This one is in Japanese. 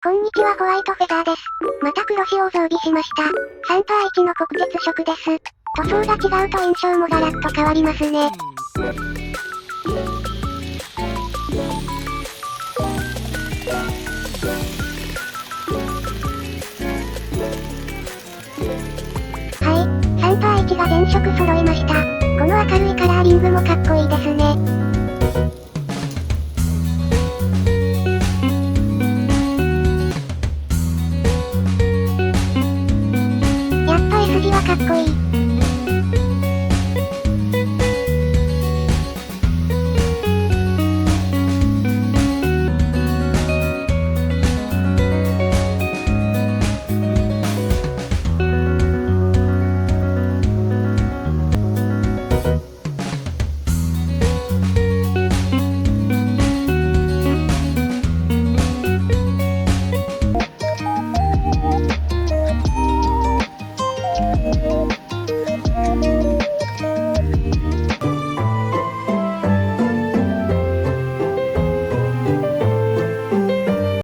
こんにちは、ホワイトフェザーです。また黒潮を増備しました。3×1の国鉄色です。塗装が違うと印象もガラッと変わりますね。はい、3×1が全色揃いました。この明るいカラーリングもかっこいいですね。やっぱ S 字はかっこいい。